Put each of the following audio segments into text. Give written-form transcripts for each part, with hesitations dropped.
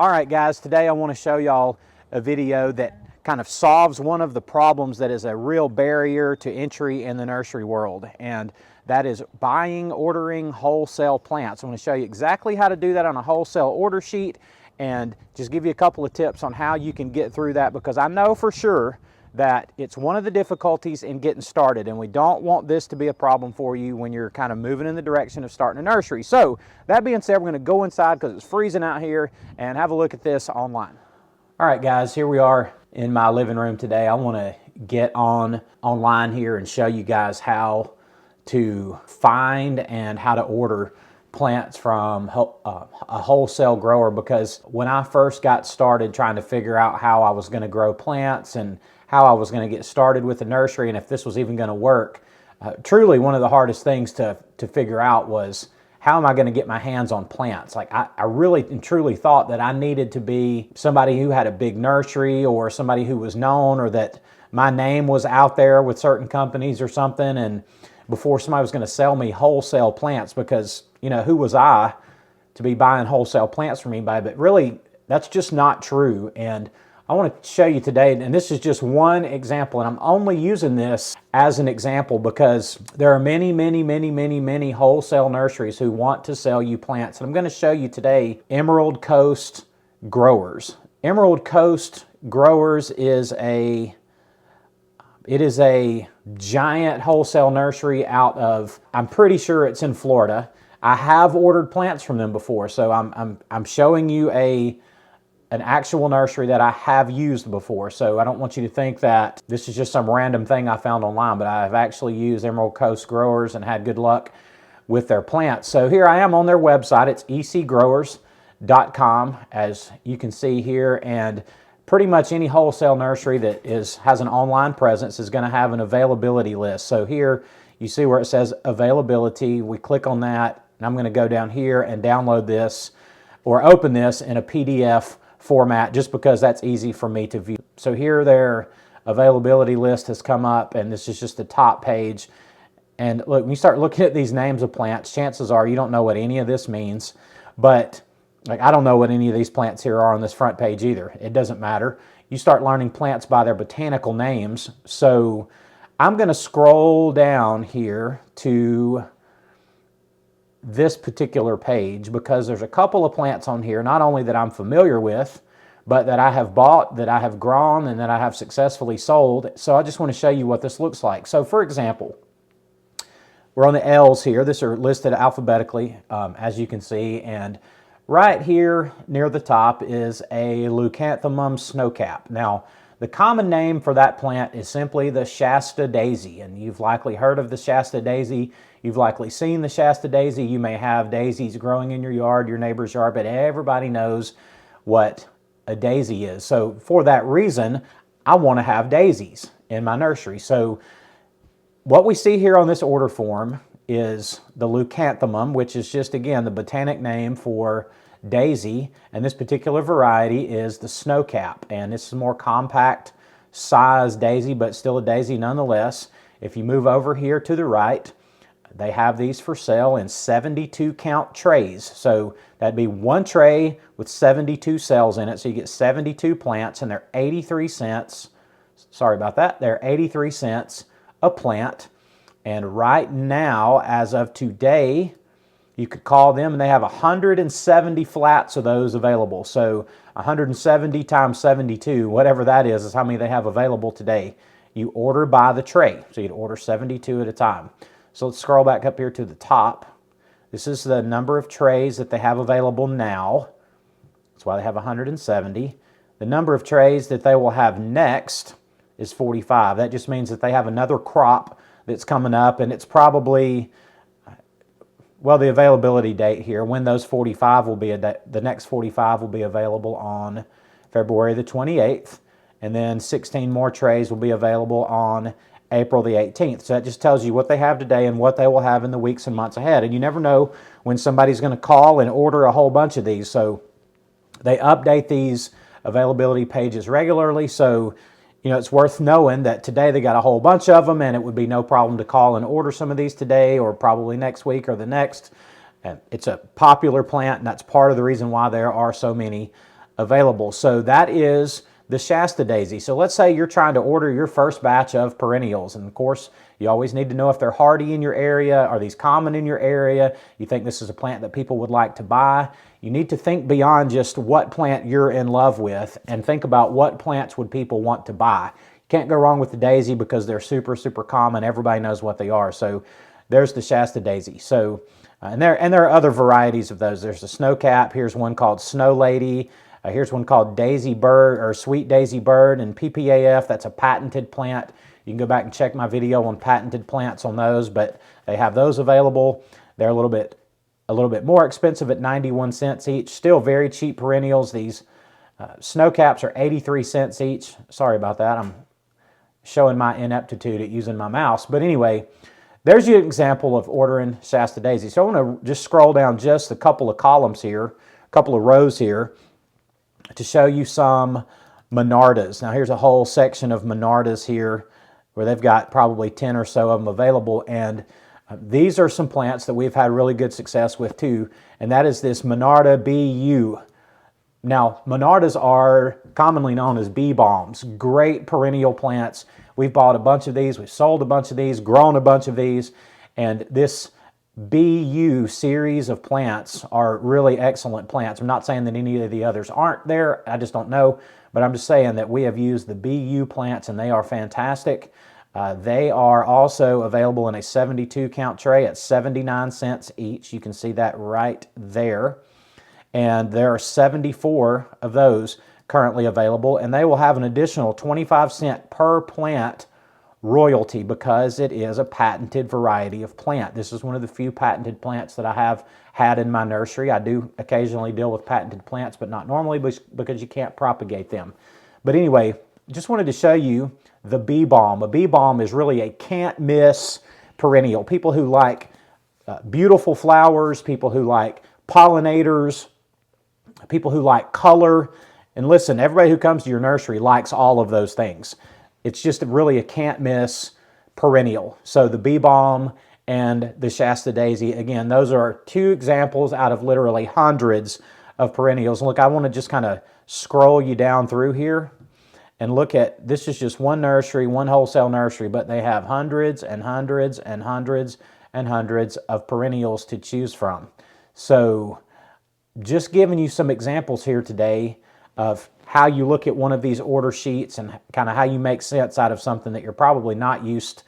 All right, guys, today I want to show y'all a video that kind of solves one of the problems that is a real barrier to entry in the nursery world, and that is buying, ordering wholesale plants. I'm going to show you exactly how to do that on a wholesale order sheet and just give you a couple of tips on how you can get through that, because I know for sure that it's one of the difficulties in getting started, and we don't want this to be a problem for you when you're kind of moving in the direction of starting a nursery. So that being said, we're going to go inside because it's freezing out here and have a look at this online. All right, guys, here we are in my living room today. I want to get online here and show you guys how to find and how to order plants from a wholesale grower, because when I first got started trying to figure out how I was going to grow plants and how I was going to get started with the nursery and if this was even going to work, truly one of the hardest things to figure out was, how am I going to get my hands on plants? Like I really and truly thought that I needed to be somebody who had a big nursery or somebody who was known, or that my name was out there with certain companies or something, and before somebody was going to sell me wholesale plants, because, you know, who was I to be buying wholesale plants from anybody? But really, that's just not true. And I want to show you today, and this is just one example, and I'm only using this as an example because there are many wholesale nurseries who want to sell you plants. And I'm going to show you today Emerald Coast Growers. Emerald Coast Growers is a giant wholesale nursery out of, I'm pretty sure it's in Florida. I have ordered plants from them before, so I'm showing you an actual nursery that I have used before. So I don't want you to think that this is just some random thing I found online, but I have actually used Emerald Coast Growers and had good luck with their plants. So here I am on their website. It's ecgrowers.com, as you can see here, and pretty much any wholesale nursery that has an online presence is going to have an availability list. So here you see where it says availability. We click on that, and I'm going to go down here and download this or open this in a PDF format, just because that's easy for me to view. So here their availability list has come up, and this is just the top page. And look, when you start looking at these names of plants, chances are you don't know what any of this means. But like, I don't know what any of these plants here are on this front page either. It doesn't matter. You start learning plants by their botanical names. So I'm going to scroll down here to this particular page, because there's a couple of plants on here, not only that I'm familiar with, but that I have bought, that I have grown, and that I have successfully sold. So I just want to show you what this looks like. So for example, we're on the L's here. These are listed alphabetically, as you can see, and right here near the top is a Leucanthemum Snowcap. Now, the common name for that plant is simply the Shasta Daisy, and you've likely heard of the Shasta Daisy. You've likely seen the Shasta Daisy. You may have daisies growing in your yard, your neighbor's yard, but everybody knows what a daisy is. So for that reason, I want to have daisies in my nursery. So what we see here on this order form is the Leucanthemum, which is just, again, the botanic name for daisy, and this particular variety is the Snowcap, and this is a more compact size daisy, but still a daisy nonetheless. If you move over here to the right, they have these for sale in 72 count trays. So that'd be one tray with 72 cells in it. So you get 72 plants, and they're 83 cents. Sorry about that. They're 83 cents a plant. And right now, as of today, you could call them, and they have 170 flats of those available. So 170 times 72, whatever that is how many they have available today. You order by the tray. So you'd order 72 at a time. So let's scroll back up here to the top. This is the number of trays that they have available now. That's why they have 170. The number of trays that they will have next is 45. That just means that they have another crop that's coming up, and it's probably, well, the availability date here, when those 45 will be, the next 45 will be available on February the 28th, and then 16 more trays will be available on April the 18th. So that just tells you what they have today and what they will have in the weeks and months ahead. And you never know when somebody's going to call and order a whole bunch of these. So they update these availability pages regularly. So, you know, it's worth knowing that today they got a whole bunch of them, and it would be no problem to call and order some of these today, or probably next week or the next. And it's a popular plant, and that's part of the reason why there are so many available. So that is the Shasta Daisy. So let's say you're trying to order your first batch of perennials. And of course, you always need to know if they're hardy in your area. Are these common in your area? You think this is a plant that people would like to buy? You need to think beyond just what plant you're in love with and think about what plants would people want to buy. You can't go wrong with the daisy because they're super, super common. Everybody knows what they are. So there's the Shasta Daisy. So, and there are other varieties of those. There's the Snowcap. Here's one called Snow Lady. Here's one called Daisy Bird or Sweet Daisy Bird, and PPAF, that's a patented plant. You can go back and check my video on patented plants on those, but they have those available. They're a little bit more expensive at 91 cents each. Still very cheap perennials. These Snowcaps are 83 cents each. Sorry about that. I'm showing my ineptitude at using my mouse. But anyway, there's your example of ordering Shasta Daisy. So I want to just scroll down just a couple of columns here, a couple of rows here, to show you some Monardas. Now here's a whole section of Monardas here where they've got probably 10 or so of them available, and these are some plants that we've had really good success with too, and that is this Monarda BU. Now Monardas are commonly known as bee balms, great perennial plants. We've bought a bunch of these, we've sold a bunch of these, grown a bunch of these, and this BU series of plants are really excellent plants. I'm not saying that any of the others aren't there, I just don't know, but I'm just saying that we have used the BU plants and they are fantastic. They are also available in a 72 count tray at 79 cents each. You can see that right there. And there are 74 of those currently available, and they will have an additional 25-cent per plant royalty because it is a patented variety of plant. This is one of the few patented plants that I have had in my nursery. I do occasionally deal with patented plants, but not normally because you can't propagate them. But anyway, just wanted to show you the bee balm. A bee balm is really a can't miss perennial. People who like beautiful flowers, people who like pollinators, people who like color. And listen, everybody who comes to your nursery likes all of those things. It's just really a can't miss perennial. So the bee balm and the Shasta Daisy, again, those are two examples out of literally hundreds of perennials. Look, I want to just kind of scroll you down through here and look at, this is just one nursery, one wholesale nursery, but they have hundreds and hundreds and hundreds and hundreds of perennials to choose from. So just giving you some examples here today of how you look at one of these order sheets and kind of how you make sense out of something that you're probably not used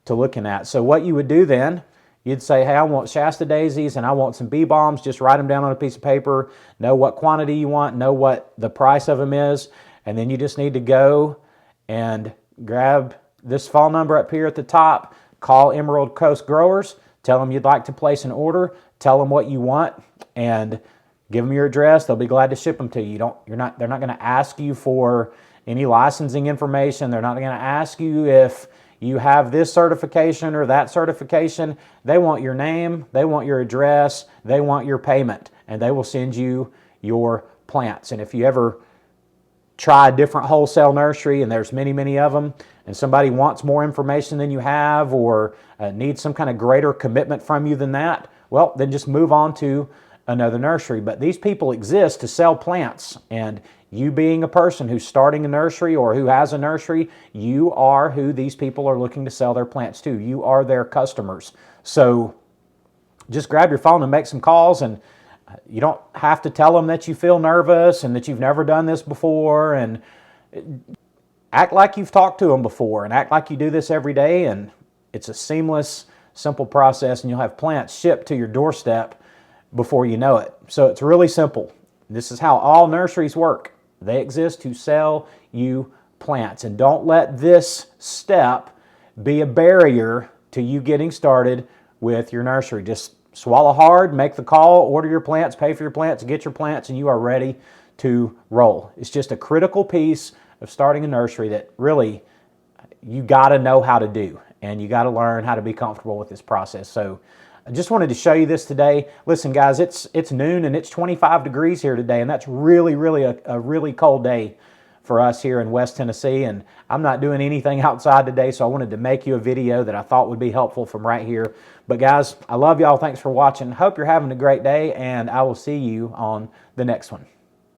to looking at. So what you would do then, you'd say, hey, I want Shasta Daisies and I want some bee balms. Just write them down on a piece of paper, know what quantity you want, know what the price of them is, and then you just need to go and grab this phone number up here at the top, call Emerald Coast Growers, tell them you'd like to place an order, tell them what you want, and give them your address. They'll be glad to ship them to you. They're not going to ask you for any licensing information. They're not going to ask you if you have this certification or that certification. They want your name, they want your address, they want your payment, and they will send you your plants. And if you ever try a different wholesale nursery and there's many, many of them, and somebody wants more information than you have or needs some kind of greater commitment from you than that, well, then just move on to another nursery. But these people exist to sell plants, and you being a person who's starting a nursery or who has a nursery, you are who these people are looking to sell their plants to. You are their customers. So just grab your phone and make some calls, and you don't have to tell them that you feel nervous and that you've never done this before, and act like you've talked to them before and act like you do this every day, and it's a seamless, simple process, and you'll have plants shipped to your doorstep before you know it. So it's really simple. This is how all nurseries work. They exist to sell you plants. And don't let this step be a barrier to you getting started with your nursery. Just swallow hard, make the call, order your plants, pay for your plants, get your plants, and you are ready to roll. It's just a critical piece of starting a nursery that really you got to know how to do, and you got to learn how to be comfortable with this process. So I just wanted to show you this today. Listen, guys, it's noon and it's 25 degrees here today, and that's really, really a really cold day for us here in West Tennessee, and I'm not doing anything outside today, so I wanted to make you a video that I thought would be helpful from right here. But guys, I love y'all. Thanks for watching. Hope you're having a great day, and I will see you on the next one.